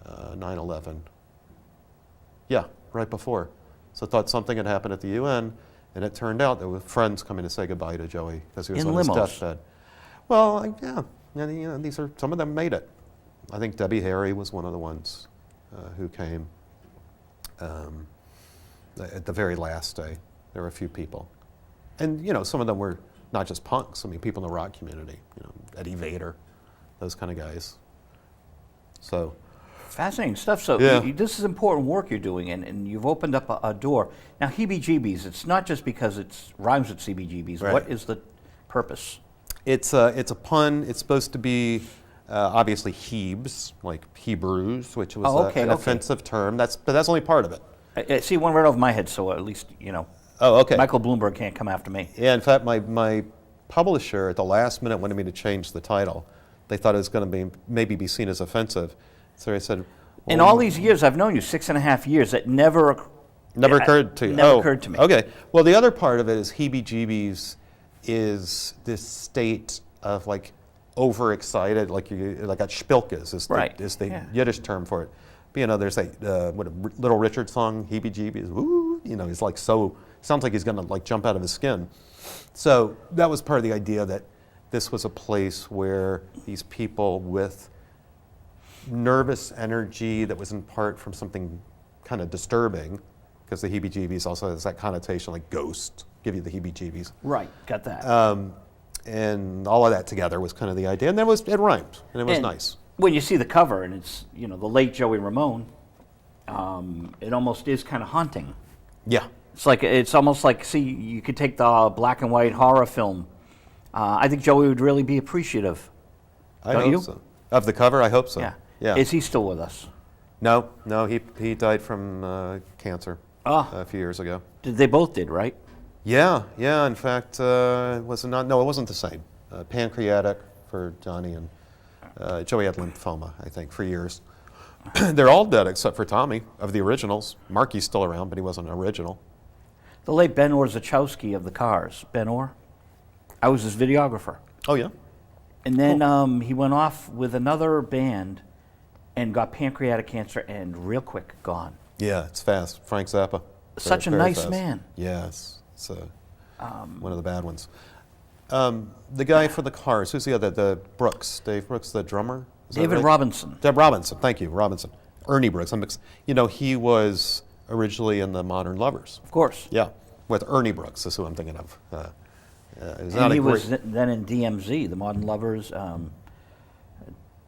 9/11. Yeah, right before. So thought something had happened at the UN. And it turned out there were friends coming to say goodbye to Joey because he was on his deathbed. Well, yeah, and some of them made it. I think Debbie Harry was one of the ones who came at the very last day. There were a few people, and some of them were not just punks. I mean, people in the rock community. Eddie Vedder, those kind of guys. So. Fascinating stuff. So this is important work you're doing, and you've opened up a door. Now, heebie-jeebies, it's not just because it rhymes with CBGBs. Right. What is the purpose? It's a pun. It's supposed to be obviously Hebes, like Hebrews, which was an offensive term. But that's only part of it. I see one right over my head, so at least, Oh, okay. Michael Bloomberg can't come after me. Yeah, in fact, my publisher at the last minute wanted me to change the title. They thought it was going to maybe be seen as offensive. So I said, well, in all these years, I've known you, 6.5 years, that never occurred to you. Never occurred to me. Okay. Well, the other part of it is heebie-jeebies is this state of like overexcited, like a spilkes is the Yiddish term for it. But, there's a Little Richard song, heebie-jeebies. Woo, he's like sounds like he's going to like jump out of his skin. So that was part of the idea that this was a place where these people with nervous energy that was in part from something kind of disturbing, because the heebie-jeebies also has that connotation like ghost, give you the heebie-jeebies. Right, got that. And all of that together was kind of the idea, and it rhymed, and it was nice. When you see the cover, and it's the late Joey Ramone, it almost is kind of haunting. Yeah. It's almost like, see, you could take the black and white horror film. I think Joey would really be appreciative. I hope so. Of the cover, I hope so. Yeah. Is he still with us? No, he died from cancer a few years ago. They both did, right? Yeah. In fact, was it not? No, it wasn't the same. Pancreatic for Johnny, and Joey had lymphoma, I think, for years. They're all dead except for Tommy, of the originals. Marky's still around, but he wasn't an original. The late Ben Orzechowski of the Cars. Ben Orr? I was his videographer. Oh, yeah? And then he went off with another band and got pancreatic cancer, and real quick, gone. Yeah, it's fast. Frank Zappa. Such a very nice fast. man. Yes. It's one of the bad ones. The guy for the Cars, who's the other? The Brooks, Dave Brooks, the drummer? Is that David right? Robinson. Deb Robinson, thank you, Robinson. Ernie Brooks. He was originally in the Modern Lovers. Of course. Yeah, with Ernie Brooks is who I'm thinking of. And he was then in DMZ, the Modern Lovers.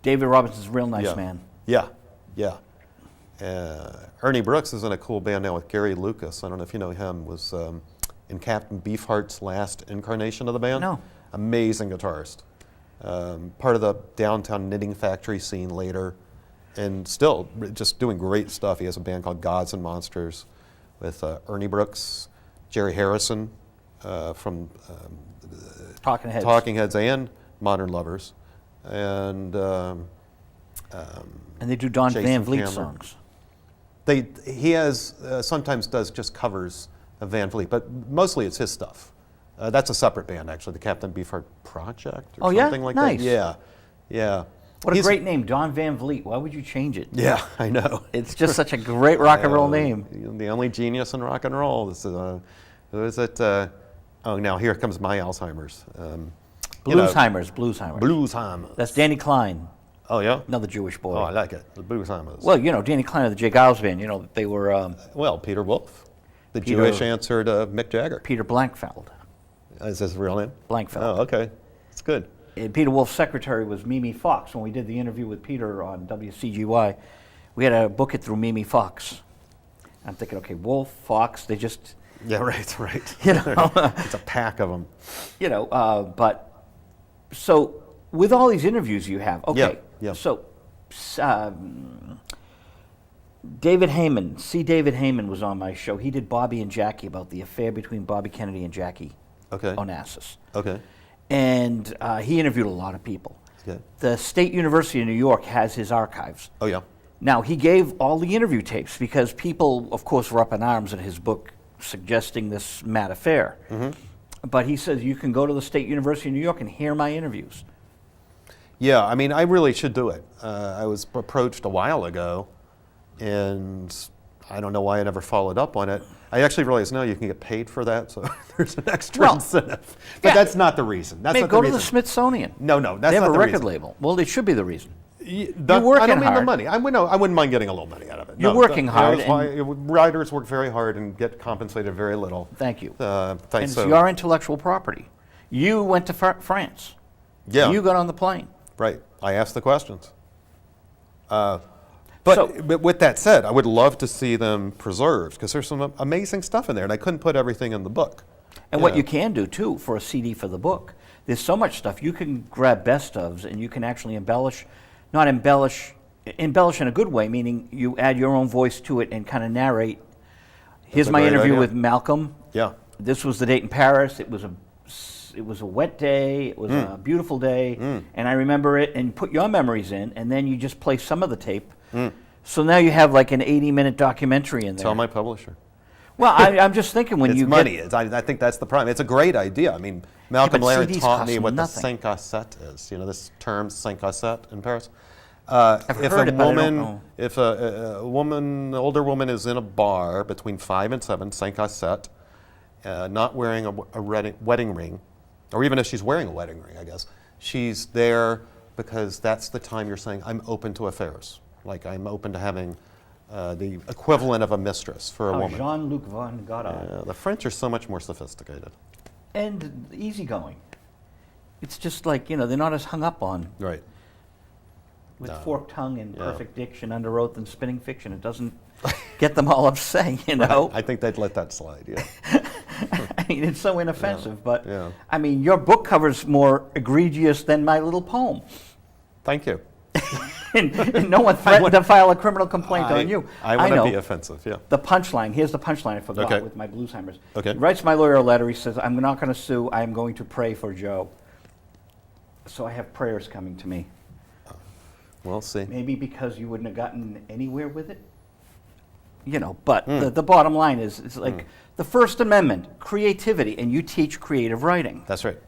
David Robinson's a real nice man. Yeah, yeah. Ernie Brooks is in a cool band now with Gary Lucas. I don't know if you know him. Was in Captain Beefheart's last incarnation of the band. No. Amazing guitarist. Part of the downtown knitting factory scene later, and still just doing great stuff. He has a band called Gods and Monsters with Ernie Brooks, Jerry Harrison from Talking Heads. Talking Heads and Modern Lovers, and they do Don Jason Van Vliet Cameron. songs. He has sometimes does just covers of Van Vliet, but mostly it's his stuff. That's a separate band, actually, the Captain Beefheart Project or something like nice. that. Yeah, yeah. What a great name, Don Van Vliet. Why would you change it? Yeah, I know. It's just such a great rock and roll name. The only genius in rock and roll. This is, who is it? Now here comes my Alzheimer's. Bluesheimer's. Bluesheimer's. That's Danny Klein, Oh, yeah? another Jewish boy. Oh, I like it. The Bluesheimer's. Well, Danny Klein of the Jay Giles Band, they were Well, Peter Wolf, the Peter- Jewish answer to Mick Jagger. Peter Blankfeld. Is this his real name? Blankfeld. Oh, okay. It's good. And Peter Wolf's secretary was Mimi Fox. When we did the interview with Peter on WCGY, we had to book it through Mimi Fox. I'm thinking, okay, Wolf, Fox, they just, Yeah, right. It's a pack of them. but so with all these interviews you have, okay, Yeah. so David Heyman was on my show. He did Bobby and Jackie, about the affair between Bobby Kennedy and Jackie Okay. Onassis. Okay. And he interviewed a lot of people. Okay. The State University of New York has his archives. Oh, yeah. Now, he gave all the interview tapes because people, of course, were up in arms at his book suggesting this mad affair. Mm-hmm. But he says you can go to the State University of New York and hear my interviews. Yeah, I mean, I really should do it. I was approached a while ago, and I don't know why I never followed up on it. I actually realize now you can get paid for that, so there's an extra incentive. But that's not the reason. That's not go the to the reason. Smithsonian. No, that's they have not a the record reason. label. Well, it should be the reason. You're working I don't mean the hard. money. I wouldn't mind getting a little money out of it. You're working hard Writers work very hard and get compensated very little. Thank you. Thanks. And it's your intellectual property. You went to France. Yeah. You got on the plane. Right. I asked the questions. But with that said, I would love to see them preserved because there's some amazing stuff in there, and I couldn't put everything in the book. And what you can do, too, for a CD for the book, there's so much stuff. You can grab best ofs and you can actually embellish in a good way, meaning you add your own voice to it and kind of narrate. Here's a my great interview idea. with Malcolm. Yeah. This was the date in Paris. It was a wet day. It was a beautiful day. And I remember it, and put your memories in, and then you just play some of the tape. So now you have like an 80-minute documentary in there. Tell my publisher. Well, I'm just thinking when It's you money. get... I think that's the problem. It's a great idea. I mean, Malcolm but Laird CDs taught me cost what nothing. the 5 cassette is. You know this term 5 cassette in Paris? I've heard it, but I don't know. If an older woman is in a bar between 5 and 7, 5 cassette, not wearing a wedding ring, or even if she's wearing a wedding ring, I guess, she's there because that's the time you're saying, I'm open to affairs. Like I'm open to having the equivalent of a mistress for a woman. Jean-Luc Von Godard. The French are so much more sophisticated. And easygoing. It's just like, they're not as hung up on Right. with forked tongue and perfect diction under oath and spinning fiction. It doesn't get them all upset, I think they'd let that slide, yeah. I mean, it's so inoffensive, but yeah. I mean, your book cover's more egregious than my little poem. Thank you. and no one threatened to file a criminal complaint on you. I want know. to be offensive, yeah. The punchline, here's the punchline I forgot Okay. with my Bluesheimers. Okay. He writes my lawyer a letter. He says, I'm not going to sue. I'm going to pray for Joe. So I have prayers coming to me. We'll see. Maybe because you wouldn't have gotten anywhere with it. But the bottom line is, it's like the First Amendment, creativity, and you teach creative writing. That's right.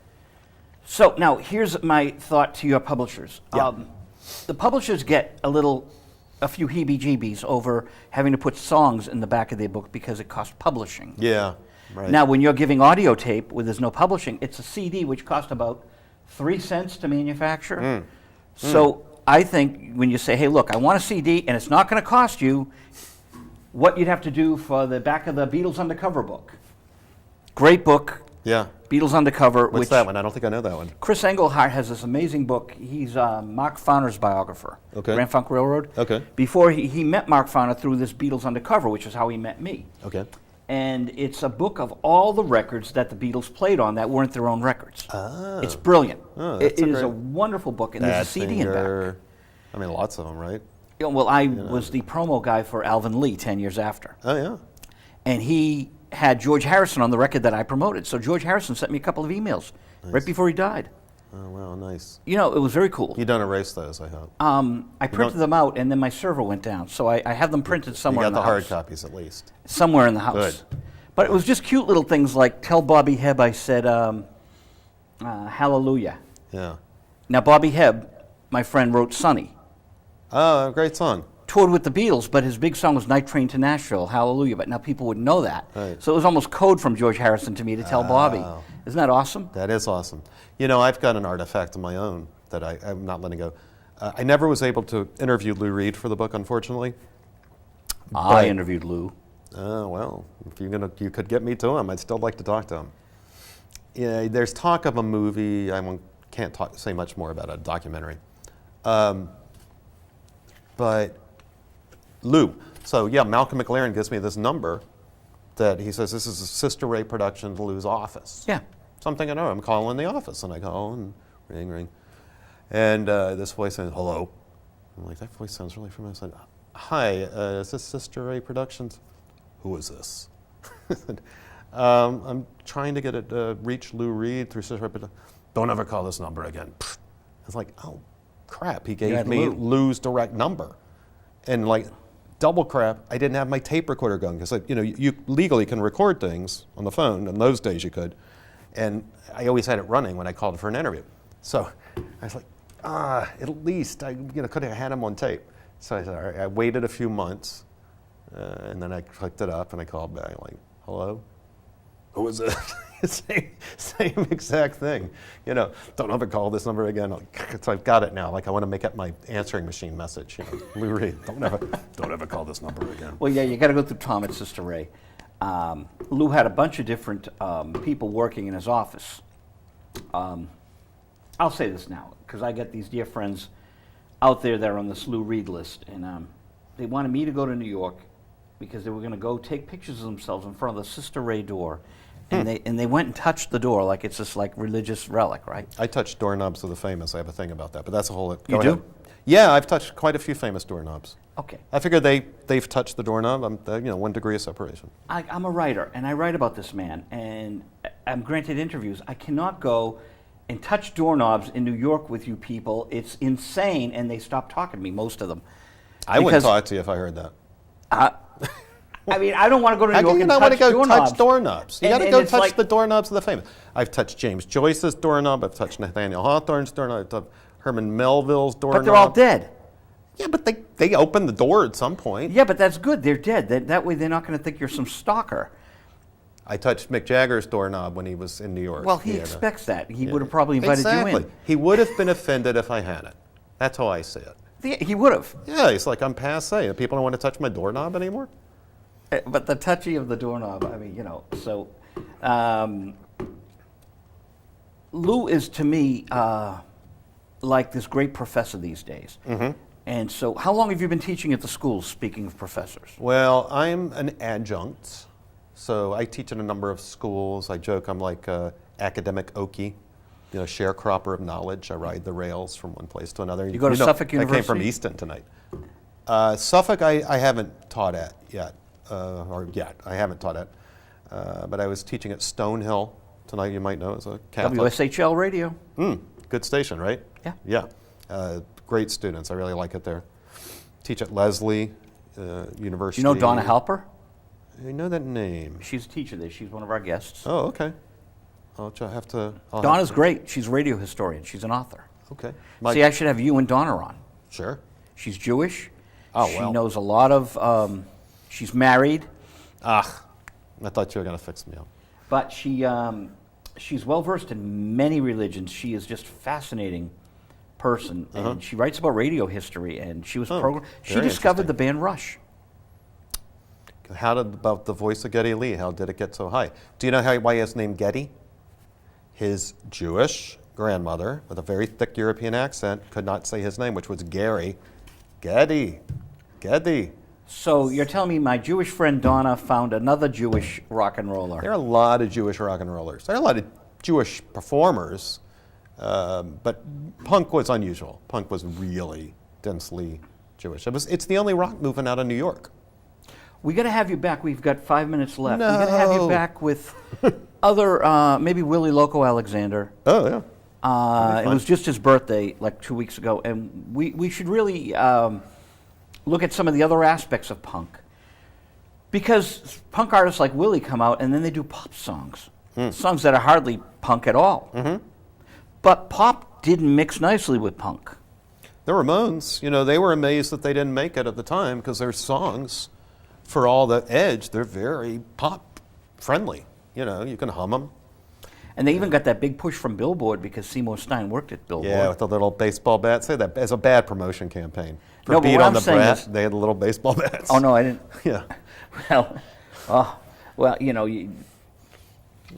So now here's my thought to your publishers. Yeah. The publishers get a few heebie-jeebies over having to put songs in the back of their book because it costs publishing. Yeah. Right. Now, when you're giving audio tape where there's no publishing, it's a CD which costs about 3 cents to manufacture. So I think when you say, hey, look, I want a CD and it's not going to cost you what you'd have to do for the back of the Beatles Undercover book. Great book, Yeah. Beatles Undercover. What's that one? I don't think I know that one. Chris Engelhardt has this amazing book. He's Mark Fauner's biographer, Okay. Grand Funk Railroad. Okay. Before he met Mark Fauner through this Beatles Undercover, which is how he met me. Okay. And it's a book of all the records that the Beatles played on that weren't their own records. Ah. It's brilliant. Oh, It that's a is a great- wonderful book, and there's a CD in back. Badfinger. I mean, lots of them, right? You know, well, I was the promo guy for Alvin Lee 10 years after. Oh, yeah. And he had George Harrison on the record that I promoted. So George Harrison sent me a couple of emails right before he died. Oh, wow, nice. You know, it was very cool. You don't erase those, I hope. I printed them out, and then my server went down. So I have them printed You somewhere got in the the hard house. copies at least. Somewhere in the house. Good. But it was just cute little things like, tell Bobby Hebb I said, hallelujah. Yeah. Now, Bobby Hebb, my friend, wrote Sonny. Oh, great song. Toured with the Beatles, but his big song was Night Train to Nashville, Hallelujah. But now people wouldn't know that. Right. So it was almost code from George Harrison to me to tell Bobby. Isn't that awesome? That is awesome. You know, I've got an artifact of my own that I'm not letting go. I never was able to interview Lou Reed for the book, unfortunately. I interviewed Lou. Oh, well, if you could get me to him, I'd still like to talk to him. Yeah, there's talk of a movie. Can't say much more about a documentary. But Lou, so yeah, Malcolm McLaren gives me this number that he says this is a Sister Ray production to Lou's office. Yeah. Something I know. I'm calling the office, and I call and ring, and this voice says hello. I'm like, that voice sounds really familiar. I said, hi, is this Sister Ray Productions? Who is this? I'm trying to get it reach Lou Reed through Sister Ray Productions. Don't ever call this number again. It's like, oh crap! He gave me Lou's direct number, and like double crap. I didn't have my tape recorder going because you legally can record things on the phone. In those days, you could. And I always had it running when I called for an interview. So I was like, at least I could have had him on tape. So I said, all right. I waited a few months, and then I clicked it up and I called back like, hello? Who is it? same exact thing. Don't ever call this number again. So I've got it now. Like I want to make up my answering machine message. Lou Reed, don't ever call this number again. Well, yeah, you got to go through Tom and Sister Ray. Lou had a bunch of different people working in his office. I'll say this now, because I got these dear friends out there that are on this Lou Reed list, and they wanted me to go to New York because they were going to go take pictures of themselves in front of the Sister Ray door, and they went and touched the door like it's this like religious relic, right? I touch doorknobs of the famous. I have a thing about that, but that's a whole. You do? Yeah, I've touched quite a few famous doorknobs. Okay. I figure they've touched the doorknob. I'm 1 degree of separation. I'm a writer, and I write about this man, and I'm granted interviews. I cannot go and touch doorknobs in New York with you people. It's insane, and they stop talking to me, most of them. I wouldn't talk to you if I heard that. I mean, I don't want to go to New How York can you and not want touch to go doorknobs. touch doorknobs? You got to And go it's touch like- the doorknobs of the famous. I've touched James Joyce's doorknob. I've touched Nathaniel Hawthorne's doorknob. I've touched Herman Melville's doorknob. But they're all dead. Yeah, but they opened the door at some point. Yeah, but that's good. They're dead. That way they're not going to think you're some stalker. I touched Mick Jagger's doorknob when he was in New York. Well, he expects that. He would have probably invited exactly. you in. He would have been offended if I hadn't. That's how I see it. Yeah, he would have. Yeah, it's like I'm passe. People don't want to touch my doorknob anymore. But the touchy of the doorknob, I mean, so Lou is to me like this great professor these days. Mm-hmm. And so how long have you been teaching at the schools, speaking of professors? Well, I'm an adjunct, so I teach in a number of schools. I joke I'm like academic Okie, sharecropper of knowledge. I ride the rails from one place to another. You go to Suffolk I University? came from Easton tonight. Suffolk I haven't taught at yet. I haven't taught at. But I was teaching at Stonehill tonight, you might know, as a Catholic. WSHL Radio. Good station, right? Yeah. Yeah. Great students. I really like it there. Teach at Lesley University. You know Donna Halper? I know that name. She's a teacher there. She's one of our guests. Oh, okay. I'll Donna's great. She's a radio historian. She's an author. Okay. See, I should have you and Donna on. Sure. She's Jewish. Oh, she well. knows a lot of, she's married. I thought you were going to fix me up. But she's well versed in many religions. She is just a fascinating person, and she writes about radio history. And she was she discovered the band Rush. About the voice of Geddy Lee? How did it get so high? Do you know why he has named Geddy? His Jewish grandmother, with a very thick European accent, could not say his name, which was Gary. Geddy. So you're telling me my Jewish friend Donna found another Jewish rock and roller? There are a lot of Jewish rock and rollers. There are a lot of Jewish performers, but punk was unusual. Punk was really densely Jewish. It's the only rock movement out of New York. We got to have you back. We've got 5 minutes left. No. We got to have you back with other, maybe Willie Loco Alexander. Oh, yeah. It was just his birthday like 2 weeks ago, and we should really look at some of the other aspects of punk. Because punk artists like Willie come out and then they do pop songs, songs that are hardly punk at all. Mm-hmm. But pop didn't mix nicely with punk. The Ramones, they were amazed that they didn't make it at the time because their songs, for all the edge, they're very pop friendly. You can hum them. And they even got that big push from Billboard because Seymour Stein worked at Billboard. Yeah, with the little baseball bat. Say that as a bad promotion campaign. For No, but Beat what on I'm the saying Brat, is- they had the little baseball bats. Oh, no, I didn't. Yeah.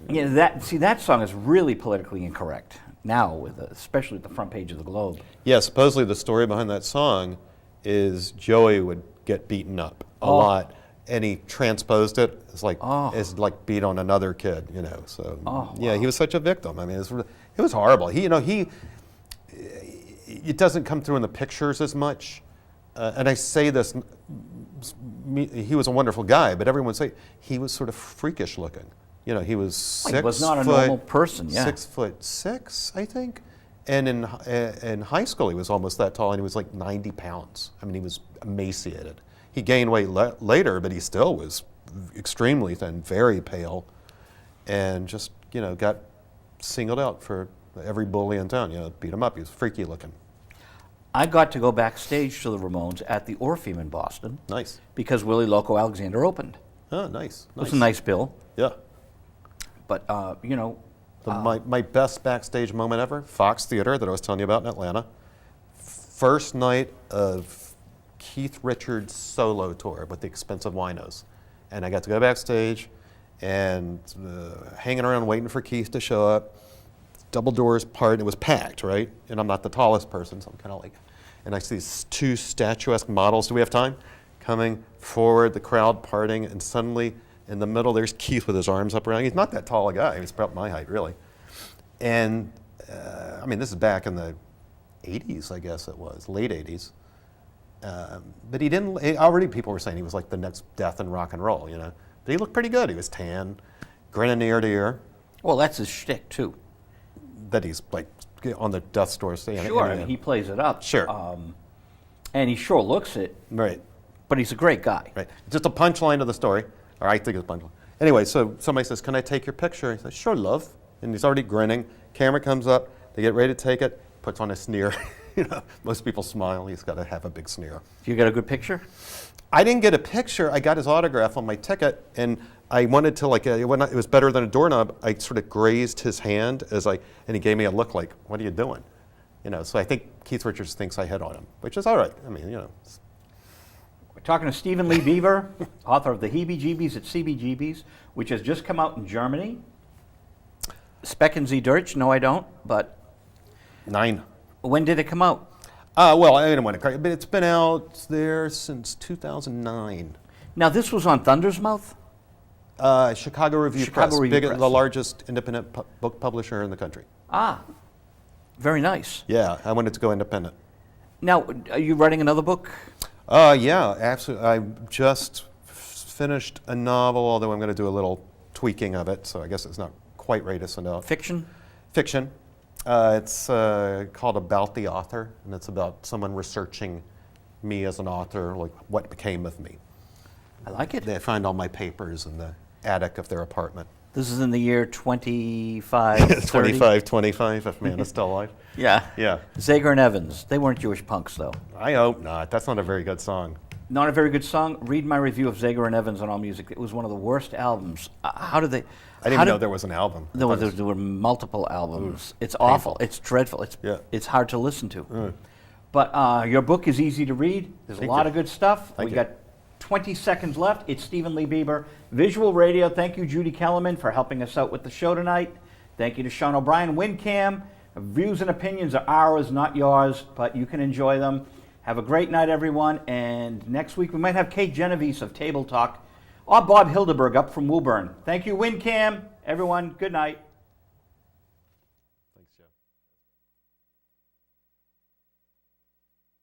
That song is really politically incorrect now, especially at the front page of the Globe. Yeah, supposedly the story behind that song is Joey would get beaten up a lot, and he transposed it as like beat on another kid, So yeah, he was such a victim. I mean, it was horrible. It doesn't come through in the pictures as much, and I say this. He was a wonderful guy, but everyone would say he was sort of freakish looking. He was 6 He was not a normal person. Yeah. 6'6", I think. And in high school, he was almost that tall, and he was like 90 pounds. I mean, he was emaciated. He gained weight later, but he still was extremely thin, very pale, and just, got singled out for every bully in town. Beat him up. He was freaky looking. I got to go backstage to the Ramones at the Orpheum in Boston. Nice. Because Willie Loco Alexander opened. Oh, nice. It was a nice bill. Yeah. But, My best backstage moment ever, Fox Theater that I was telling you about in Atlanta. First night of Keith Richards' solo tour with the Expensive Winos. And I got to go backstage and hanging around waiting for Keith to show up. Double doors part, it was packed, right? And I'm not the tallest person, so I'm kind of like, and I see these two statuesque models. Do we have time? Coming forward, the crowd parting, and suddenly in the middle, there's Keith with his arms up around. He's not that tall a guy. He's about my height, really. And, this is back in the 80s, I guess it was, late 80s. But already people were saying he was like the next death in rock and roll, But he looked pretty good. He was tan, grinning ear to ear. Well, that's his shtick, too. That he's like on the death store saying. Sure, he plays it up. Sure. And he sure looks it. Right. But he's a great guy. Right. Just a punchline of the story, or I think it's a punchline. Anyway, so somebody says, "Can I take your picture?" He says, "Sure, love." And he's already grinning. Camera comes up. They get ready to take it. Puts on a sneer. Most people smile. He's got to have a big sneer. You got a good picture? I didn't get a picture. I got his autograph on my ticket, and I wanted to it was better than a doorknob. I sort of grazed his hand and he gave me a look like, "What are you doing?" So I think Keith Richards thinks I hit on him, which is all right. We're talking to Stephen Lee Beeber, author of The Heebie-Jeebies at CBGB's, which has just come out in Germany. Specken Sie Deutsch? No, I don't, but 9. when did it come out? Well, I didn't want to cry, but it's been out there since 2009. Now, this was on Thunder's Mouth? Chicago Review Press, the largest independent book publisher in the country. Ah, very nice. Yeah, I wanted to go independent. Now, are you writing another book? Yeah, absolutely. I just finished a novel, although I'm going to do a little tweaking of it, so I guess it's not quite ready to send out. Fiction? Fiction. It's called About the Author, and it's about someone researching me as an author, like what became of me. I like it. They find all my papers in the attic of their apartment. This is in the year 25, 25, if man is still alive. Yeah. Yeah. Zager and Evans. They weren't Jewish punks, though. I hope not. That's not a very good song. Not a very good song. Read my review of Zager and Evans on AllMusic. It was one of the worst albums. How did they? I didn't even know there was an album. There were multiple albums. It's awful. It's dreadful. It's hard to listen to. But your book is easy to read. There's a lot of good stuff. We got 20 seconds left. It's Stephen Lee Beeber, Visual Radio. Thank you, Judy Kellerman, for helping us out with the show tonight. Thank you to Sean O'Brien, WinCam. Views and opinions are ours, not yours, but you can enjoy them. Have a great night, everyone. And next week we might have Kate Genovese of Table Talk or Bob Hildeberg up from Woburn. Thank you, WinCam. Everyone, good night. Thanks, Joe.